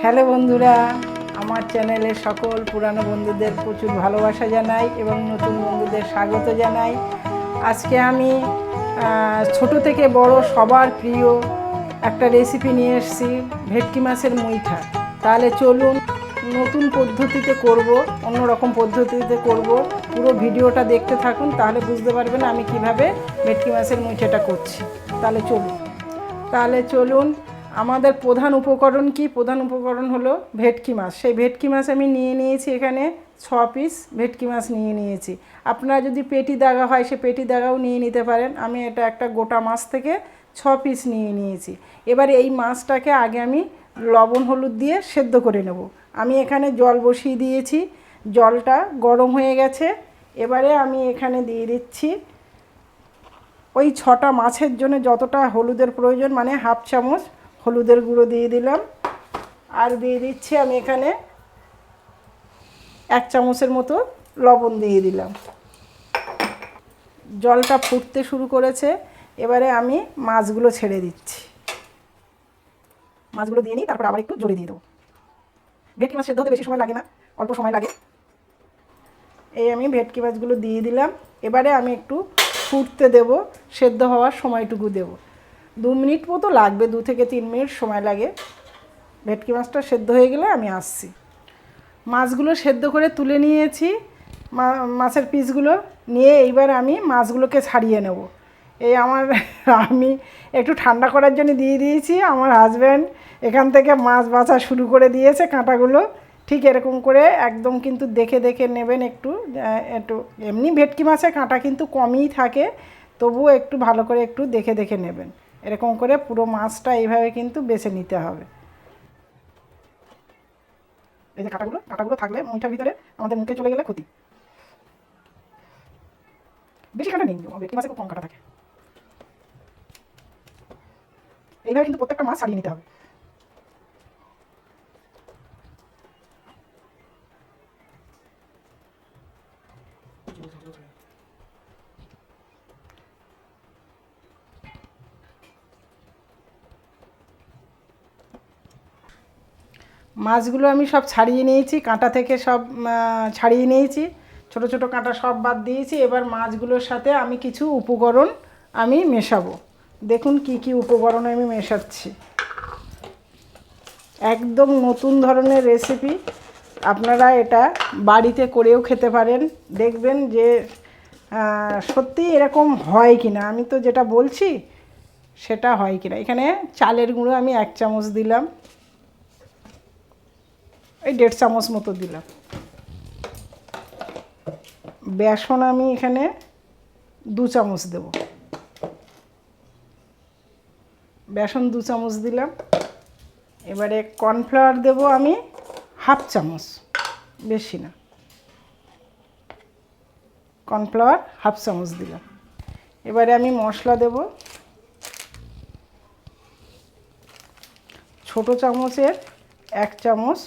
Hello বন্ধুরা, আমার চ্যানেলে সকল পুরানো বন্ধুদের প্রচুর ভালোবাসা জানাই এবং নতুন বন্ধুদের স্বাগত জানাই। আজকে আমি ছোট থেকে বড় সবার প্রিয় একটা রেসিপি নিয়ে এসেছি, ভেটকি মাছের মুইঠা। তাহলে চলুন নতুন পদ্ধতিতে করব, অন্যরকম পদ্ধতিতে করব। পুরো ভিডিওটা দেখতে থাকুন, তাহলে বুঝতে পারবেন আমি কিভাবে ভেটকি মাছের মুইঠাটা করছি। তাহলে চলুন আমাদের প্রধান উপকরণ কি? প্রধান উপকরণ হলো ভেটকি মাছ। সেই ভেটকি মাছ আমি নিয়ে নিয়েছি, এখানে 6 পিস ভেটকি মাছ নিয়ে নিয়েছি। আপনারা যদি পেটি দাগা হয় সে পেটি দাগাও নিয়ে নিতে পারেন। আমি এটা একটা গোটা মাছ থেকে 6 পিস নিয়ে নিয়েছি। এবার এই মাছটাকে আগে আমি লবণ হলুদ দিয়ে সেদ্ধ করে নেব। আমি এখানে জল বসিয়ে দিয়েছি, জলটা গরম হয়ে গেছে। এবারে আমি এখানে দিয়ে দিচ্ছি ওই 6টা মাছের জন্য যতটা হলুদের প্রয়োজন, মানে হাফ চামচ হলুদের গুঁড়ো দিয়ে দিলাম। আর দিয়ে দিচ্ছি আমি এখানে 1 চামচের মতো লবণ দিয়ে দিলাম। জলটা ফুটতে শুরু করেছে, এবারে আমি মাছগুলো ছেড়ে দিচ্ছি। মাছগুলো দিয়ে নিই, তারপর আবার একটু জোরে দিয়ে দেবো। ভেটকি মাছ সেদ্ধ হতে বেশি সময় লাগে না, অল্প সময় লাগে। এই আমি ভেটকি মাছগুলো দিয়ে দিলাম। এবারে আমি একটু ফুটতে দেব, সেদ্ধ হওয়ার সময়টুকু দেব। 2 মিনিট মতো লাগবে, 2 থেকে 3 মিনিট সময় লাগে। ভেটকি মাছটা সেদ্ধ হয়ে গেলে আমি আসছি। মাছগুলো সেদ্ধ করে তুলে নিয়েছি, মাছের পিসগুলো নিয়ে এইবার আমি মাছগুলোকে ছাড়িয়ে নেব। এই আমি একটু ঠান্ডা করার জন্য দিয়ে দিয়েছি। আমার হাজব্যান্ড এখান থেকে মাছ বাছা শুরু করে দিয়েছে। কাঁটাগুলো ঠিক এরকম করে একদম কিন্তু দেখে দেখে নেবেন। একটু এমনি ভেটকি মাছের কাঁটা কিন্তু কমই থাকে, তবুও একটু ভালো করে একটু দেখে দেখে নেবেন। এরকম করে পুরো মাছটা এইভাবে কিন্তু বেছে নিতে হবে। এই যে কাঁটাগুলো থাকলে মুইঠার ভিতরে আমাদের মুখে চলে গেলে ক্ষতি। বেশি কাঁটা নেই, ভেটকি মাছে খুব কম কাঁটা থাকে। এইভাবে কিন্তু প্রত্যেকটা মাছ ছাড়িয়ে নিতে হবে। মাছগুলো আমি সব ছাড়িয়ে নিয়েছি, কাঁটা থেকে সব ছাড়িয়ে নিয়েছি, ছোট ছোট কাঁটা সব বাদ দিয়েছি। এবার মাছগুলোর সাথে আমি কিছু উপকরণ আমি মেশাবো। দেখুন কি কি উপকরণ আমি মেশাচ্ছি। একদম নতুন ধরনের রেসিপি, আপনারা এটা বাড়িতে করেও খেতে পারেন। দেখবেন যে সত্যি এরকম হয় কি না, আমি তো যেটা বলছি সেটা হয় কি না। এখানে চালের গুঁড়ো আমি 1 চামচ দিলাম, এই 1.5 চামচ মতো দিলাম। বেসন আমি এখানে 2 চামচ দেব, বেসন 2 চামচ দিলাম। এবারে কর্নফ্লাওয়ার দেব আমি হাফ চামচ, বেশি না, কর্নফ্লাওয়ার হাফ চামচ দিলাম। এবারে আমি মশলা দেব, ছোট চামচের 1 চামচ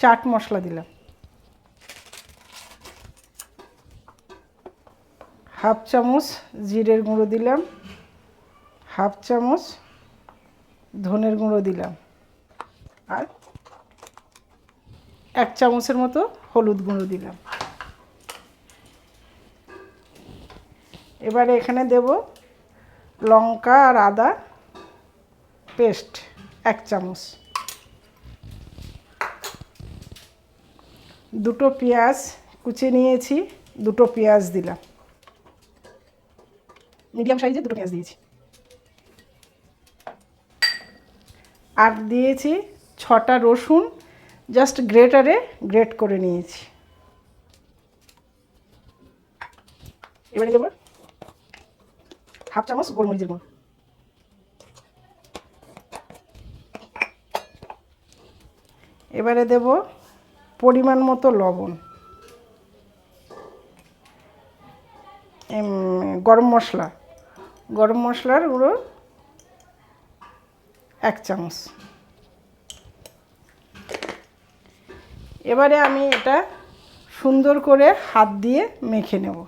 চাট মশলা দিলাম, হাফ চামচ জিরের গুঁড়ো দিলাম, হাফ চামচ ধনের গুঁড়ো দিলাম, আর 1 চামচের মতো হলুদ গুঁড়ো দিলাম। এবারে এখানে দেব লঙ্কা আর আদা পেস্ট 1 চামচ, 2টো পেঁয়াজ কুচি নিয়েছি, 2টো পেঁয়াজ দিলাম, মিডিয়াম সাইজে 2টো পেঁয়াজ দিয়েছি। আর দিয়েছি 6টা রসুন, জাস্ট গ্রেটারে গ্রেট করে নিয়েছি। এবারে দেব হাফ চামচ গোলমরিচের গুঁড়ো, এবারে দেব পরিমাণ মতো লবণ, গরম মশলার গুঁড়ো 1 চামচ। এবারে আমি এটা সুন্দর করে হাত দিয়ে মেখে নেব।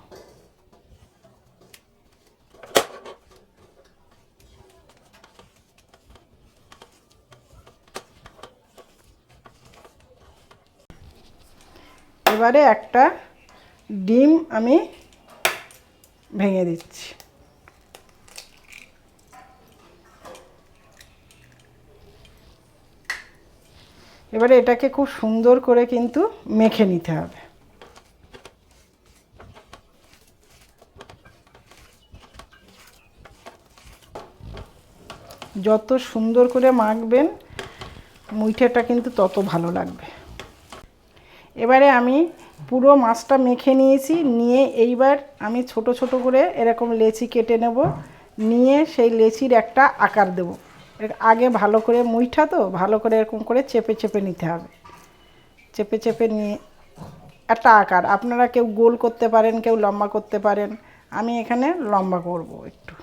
এবারে একটা ডিম আমি ভেঙে দিচ্ছি। এবারে এটাকে খুব সুন্দর করে কিন্তু মেখে নিতে হবে। যত সুন্দর করে মাখবেন মুইঠাটা কিন্তু তত ভালো লাগবে। এবারে আমি পুরো মাছটা মেখে নিয়েছি, নিয়ে এইবার আমি ছোট ছোট করে এরকম লেচি কেটে নেব, নিয়ে সেই লেচির একটা আকার দেব। আগে ভালো করে মুইঠা তো ভালো করে এরকম করে চেপে চেপে নিতে হবে। চেপে চেপে নিয়ে একটা আকার, আপনারা কেউ গোল করতে পারেন, কেউ লম্বা করতে পারেন। আমি এখানে লম্বা করব। একটু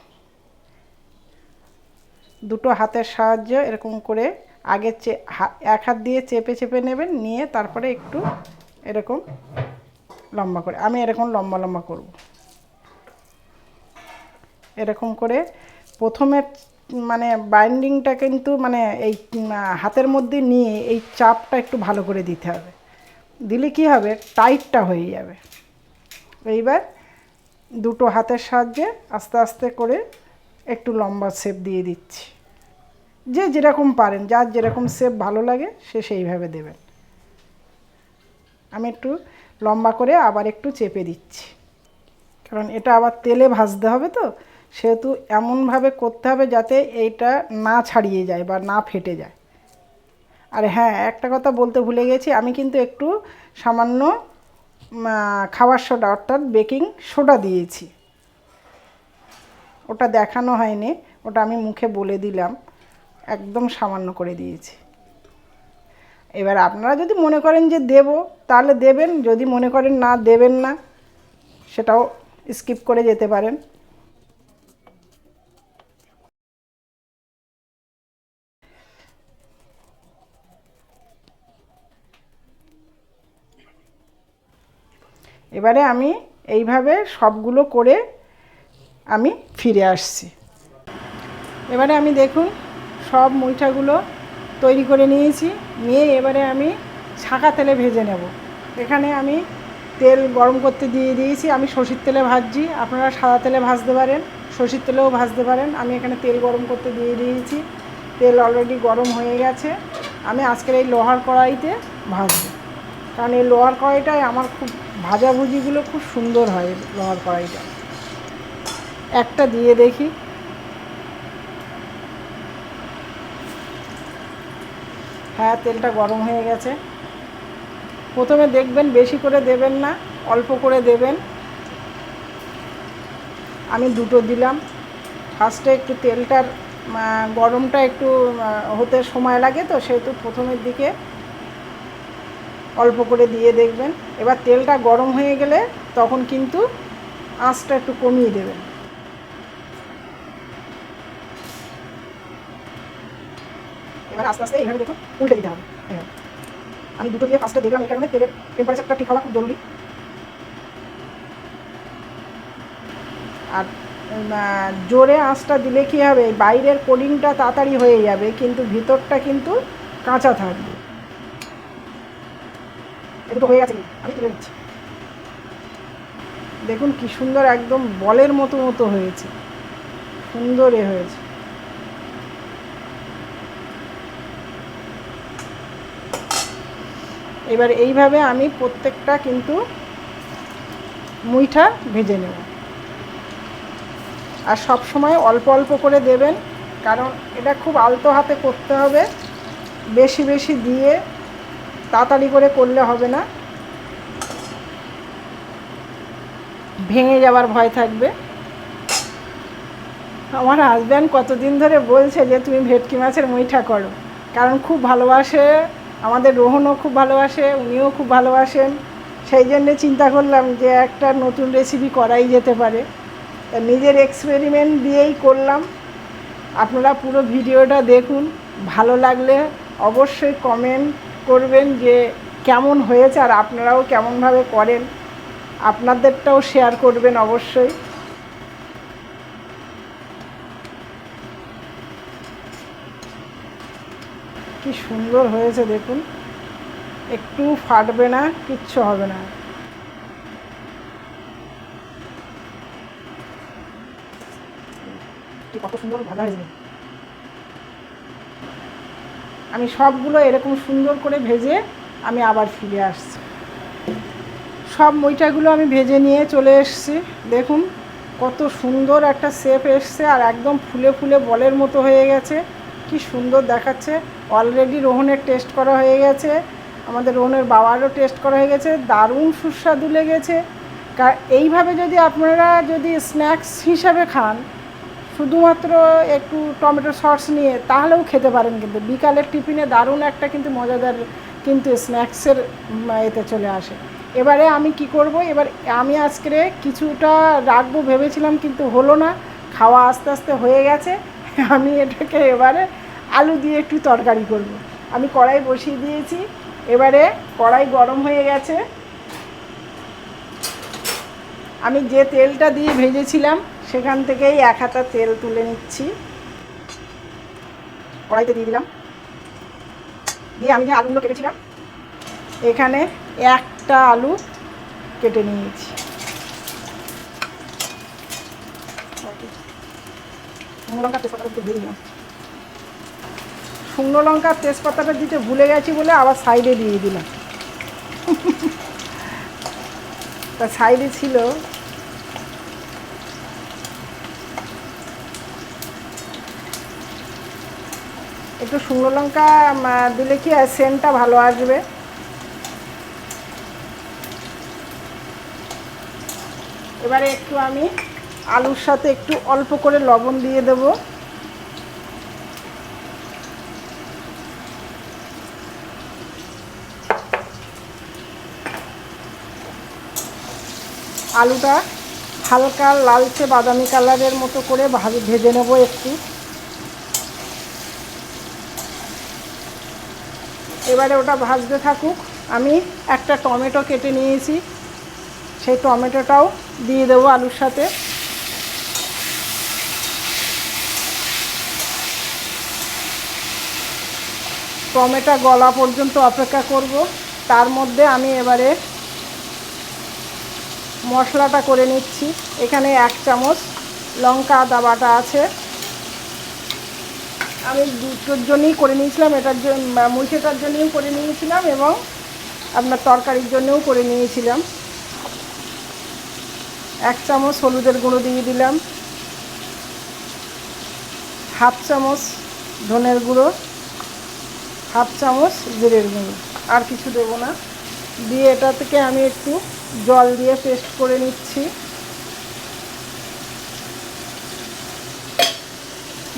দুটো হাতের সাহায্যে এরকম করে আগে এক হাত দিয়ে চেপে চেপে নেবেন, নিয়ে তারপরে একটু এরকম লম্বা করে, আমি এরকম লম্বা লম্বা করব। এরকম করে প্রথমে মানে বাইন্ডিংটা কিন্তু মানে এই হাতের মধ্যে নিয়ে এই চাপটা একটু ভালো করে দিতে হবে, দিলে কি হবে টাইটটা হয়ে যাবে। এইবার দুটো হাতের সাহায্যে আস্তে আস্তে করে একটু লম্বা শেপ দিয়ে দিচ্ছি। যে যেরকম পারেন, যার যেরকম শেপ ভালো লাগে সে সেইভাবে দেবেন। আমি একটু লম্বা করে আবার একটু চেপে দিচ্ছি, কারণ এটা আবার তেলে ভাজতে হবে তো, সেহেতু এমনভাবে করতে হবে যাতে এইটা না ছাড়িয়ে যায় বা না ফেটে যায়। আর হ্যাঁ, একটা কথা বলতে ভুলে গেছি, আমি কিন্তু একটু সামান্য খাবার সোডা অর্থাৎ বেকিং সোডা দিয়েছি। ওটা দেখানো হয়নি, ওটা আমি মুখে বলে দিলাম, একদম সামান্য করে দিয়েছি। এবার আপনারা যদি মনে করেন যে দেব তাহলে দেবেন, যদি মনে করেন না দেবেন না সেটাও স্কিপ করে যেতে পারেন। এবারে আমি এইভাবে সবগুলো করে আমি ফিরে আসছি। এবারে আমি দেখুন সব মুইঠাগুলো তৈরি করে নিয়েছি, নিয়ে এবারে আমি ছাঁকা তেলে ভেজে নেব। এখানে আমি তেল গরম করতে দিয়ে দিয়েছি, আমি সরষের তেলে ভাজছি, আপনারা সাদা তেলে ভাজতে পারেন, সরষের তেলেও ভাজতে পারেন। আমি এখানে তেল গরম করতে দিয়ে দিয়েছি, তেল অলরেডি গরম হয়ে গেছে। আমি আজকের এই লোহার কড়াইতে ভাজবো, কারণ এই লোহার কড়াইটায় আমার খুব ভাজাভুজিগুলো খুব সুন্দর হয়। লোহার কড়াইটা একটা দিয়ে দেখি, হ্যাঁ তেলটা গরম হয়ে গেছে। প্রথমে দেখবেন বেশি করে দেবেন না, অল্প করে দেবেন। আমি দুটো দিলাম। ফার্স্টে একটু তেলটার গরমটা একটু হতে সময় লাগে তো, সেহেতু প্রথমের দিকে অল্প করে দিয়ে দেখবেন। এবার তেলটা গরম হয়ে গেলে তখন কিন্তু আঁচটা একটু কমিয়ে দেবেন। এবার আস্তে আস্তে এইভাবে দেখুন উল্টে দিতে হবে। আমি দুটো দিয়ে ফার্স্টে দেখলাম, এই কারণে তেলের টেম্পারেচারটা ঠিক হওয়া খুব জরুরি। আর জোরে আঁচটা দিলে কী হবে, বাইরের কোটিংটা তাড়াতাড়ি হয়ে যাবে কিন্তু ভিতরটা কিন্তু কাঁচা থাকবে। দুটো হয়ে গেছে, আমি তুলে নিচ্ছি। দেখুন কি সুন্দর একদম বলের মতো মতো হয়েছে, সুন্দর হয়েছে। এবার এইভাবে আমি প্রত্যেকটা কিন্তু মুইঠা ভেজে নেব। আর সব সময় অল্প অল্প করে দেবেন, কারণ এটা খুব আলতো হাতে করতে হবে, বেশি বেশি দিয়ে তাড়াতাড়ি করে করলে হবে না, ভেঙে যাওয়ার ভয় থাকবে। আমার হাজব্যান্ড কতদিন ধরে বলছে যে তুমি ভেটকি মাছের মুইঠা করো, কারণ খুব ভালোবাসে, আমাদের রোহনও খুব ভালোবাসে, উনিও খুব ভালোবাসেন। সেই জন্যে চিন্তা করলাম যে একটা নতুন রেসিপি করাই যেতে পারে, নিজের এক্সপেরিমেন্ট দিয়েই করলাম। আপনারা পুরো ভিডিওটা দেখুন, ভালো লাগলে অবশ্যই কমেন্ট করবেন যে কেমন হয়েছে, আর আপনারাও কেমনভাবে করেন আপনাদেরটাও শেয়ার করবেন অবশ্যই। কি সুন্দর হয়েছে দেখুন। একটু ফাটবে না, কিচ্ছু হবে না। কত সুন্দর ভাজা হয়েছে। আমি সবগুলো এরকম সুন্দর করে ভেজে আমি আবার ফিরে আসছি। সব মুইটাগুলো আমি ভেজে নিয়ে চলে এসেছি। দেখুন কত সুন্দর একটা শেপ এসছে, আর একদম ফুলে ফুলে বলের মতো হয়ে গেছে। কি সুন্দর দেখাচ্ছে। অলরেডি রোহনের টেস্ট করা হয়ে গেছে, আমাদের রোহনের বাবারও টেস্ট করা হয়ে গেছে, দারুণ সুস্বাদু লেগেছে। এইভাবে যদি আপনারা যদি স্ন্যাক্স হিসাবে খান, শুধুমাত্র একটু টমেটো সস নিয়ে, তাহলেও খেতে পারেন। কিন্তু বিকালের টিফিনে দারুণ একটা কিন্তু মজাদার কিন্তু স্ন্যাক্সের এতে চলে আসে। এবারে আমি কি করব, এবার আমি আজকে কিছুটা রাখবো ভেবেছিলাম, কিন্তু হলো না, খাওয়া আস্তে আস্তে হয়ে গেছে। আমি এটাকে এবারে আলু দিয়ে একটু তরকারি করব। আমি কড়াই বসিয়ে দিয়েছি, এবারে কড়াই গরম হয়ে গেছে। আমি যে তেলটা দিয়ে ভেজেছিলাম সেখান থেকেই 1 হাতা তেল তুলে নিচ্ছি, কড়াইতে দিয়ে দিলাম। দিয়ে আমি যে আলুগুলো কেটেছিলাম, এখানে একটা আলু কেটে নিয়েছি। শুকনো লঙ্কা তেজপাতাটা দিয়ে দিলাম। শুকনো লঙ্কা তেজপাতাটা দিতে ভুলে গেছি বলে আবার সাইডে দিয়ে দিলাম। তা সাইডে ছিল। একটু শুকনো লঙ্কা দিলে কি সেন্টটা ভালো আসবে। এবারে একটু আমি আলুর সাথে একটু অল্প করে লবণ দিয়ে দেব। আলুটা হালকা লালচে বাদামি কালারের মতো করে ভেজে নেব একটু। এবারে ওটা ভাজতে থাকুক। আমি একটা টমেটো কেটে নিয়েছি, সেই টমেটোটাও দিয়ে দেবো আলুর সাথে। টমেটো গলা পর্যন্ত অপেক্ষা করব। তার মধ্যে আমি এবারে মশলাটা করে নিচ্ছি। এখানে 1 চামচ লঙ্কা আদা বাটা আছে। আমি দুটোর জন্যই করে নিয়েছিলাম, এটার জন্য মুইটার জন্যও করে নিয়েছিলাম এবং আপনার তরকারির জন্যও করে নিয়েছিলাম। 1 চামচ হলুদের গুঁড়ো দিয়ে দিলাম, 1/2 চামচ ধনের গুঁড়ো, 1/2 চামচ জিরের গুঁড়ো, আর কিছু দেবো না। দিয়ে এটা থেকে আমি একটু জল দিয়ে পেস্ট করে নিচ্ছি।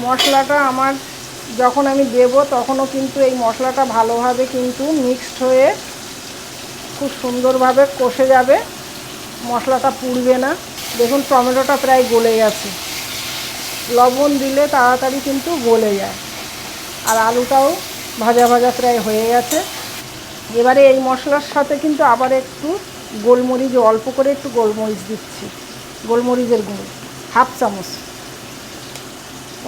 মশলাটা আমার যখন আমি দেব তখনও কিন্তু এই মশলাটা ভালোভাবে কিন্তু মিক্সড হয়ে খুব সুন্দরভাবে কষে যাবে, মশলাটা পুড়বে না। দেখুন টমেটোটা প্রায় গলে গেছে, লবণ দিলে তাড়াতাড়ি কিন্তু গলে যায়, আর আলুটাও ভাজা ভাজা প্রায় হয়ে গেছে। এবারে এই মশলার সাথে কিন্তু আবার একটু গোলমরিচ, অল্প করে একটু গোলমরিচ দিচ্ছি, গোলমরিচের গুঁড়ো 1/2 চামচ।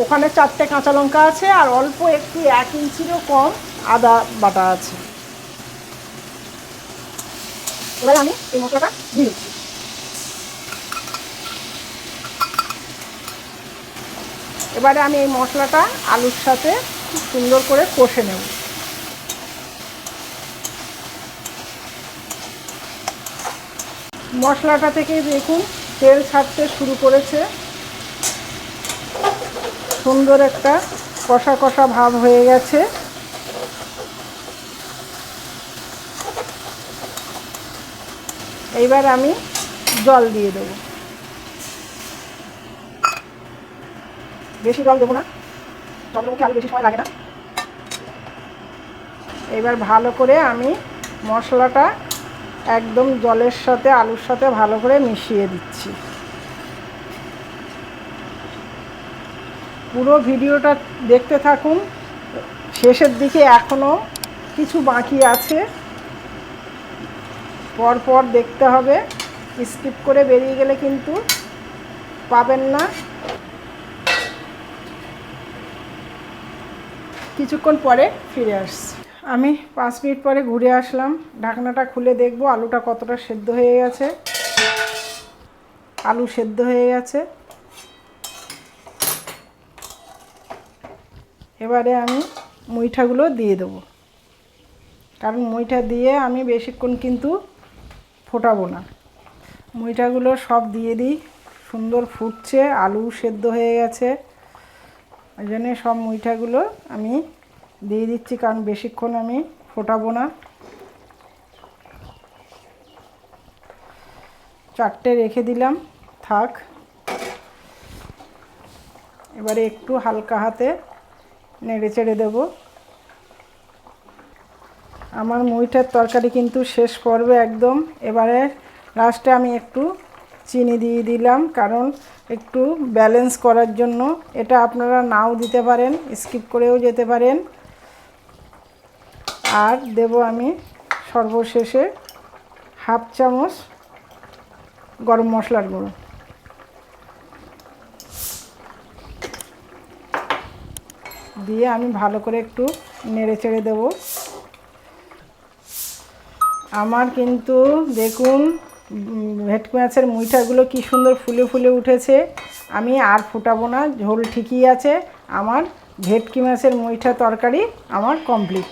ওখানে 4টে কাঁচা লঙ্কা আছে, আর অল্প একটু 1 ইঞ্চিরও কম আদা বাটা আছে। এবারে আমি এই মশলাটা দিয়ে দিচ্ছি। এবারে আমি এই মশলাটা আলুর সাথে খুব সুন্দর করে কষে নেব। মশলাটা থেকে দেখুন তেল ছাড়তে শুরু করেছে, সুন্দর একটা কষা কষা ভাব হয়ে গেছে। এইবার আমি জল দিয়ে দেবো, বেশি জল দেবো না, চন্দ্রমুখী আলু বেশি সময় লাগে না। এবার ভালো করে আমি মশলাটা একদম জলের সাথে আলুর সাথে ভালো করে মিশিয়ে দিচ্ছি। পুরো ভিডিওটা দেখতে থাকুন, শেষের দিকে এখনও কিছু বাকি আছে, পরপর দেখতে হবে, স্কিপ করে বেরিয়ে গেলে কিন্তু পাবেন না। কিছুক্ষণ পরে ফিরে আসছি। আমি 5 মিনিট পরে ঘুরে আসলাম। ঢাকনাটা খুলে দেখব আলুটা কতটা সেদ্ধ হয়ে গেছে। আলু সেদ্ধ হয়ে গেছে। এবারে আমি মুইঠাগুলো দিয়ে দেবো, কারণ মুইঠা দিয়ে আমি বেশিক্ষণ কিন্তু ফোটাবো না। মুইঠাগুলো সব দিয়ে দিই। সুন্দর ফুটছে, আলু সেদ্ধ হয়ে গেছে, ওই জন্যে সব মুইঠাগুলো আমি দিয়ে দিচ্ছি, কারণ বেশিক্ষণ আমি ফোটাবো না। 4টে রেখে দিলাম, থাক। এবারে একটু হালকা হাতে নেড়ে চেড়ে দেবো। আমার মুইঠার তরকারি কিন্তু শেষ পর্বে একদম। এবারে লাস্টে আমি একটু চিনি দিয়ে দিলাম, কারণ একটু ব্যালেন্স করার জন্য। এটা আপনারা নাও দিতে পারেন, স্কিপ করেও যেতে পারেন। আর দেব আমি সর্বশেষে হাফ চামচ গরম মশলার গুঁড়ো। দিয়ে আমি ভালো করে একটু নেড়ে চেড়ে দেবো। আমার কিন্তু দেখুন ভেটকি মাছের মুইঠাগুলো কি সুন্দর ফুলে ফুলে উঠেছে। আমি আর ফোটাবো না, ঝোল ঠিকই আছে। আমার ভেটকি মাছের মুইঠা তরকারি আমার কমপ্লিট।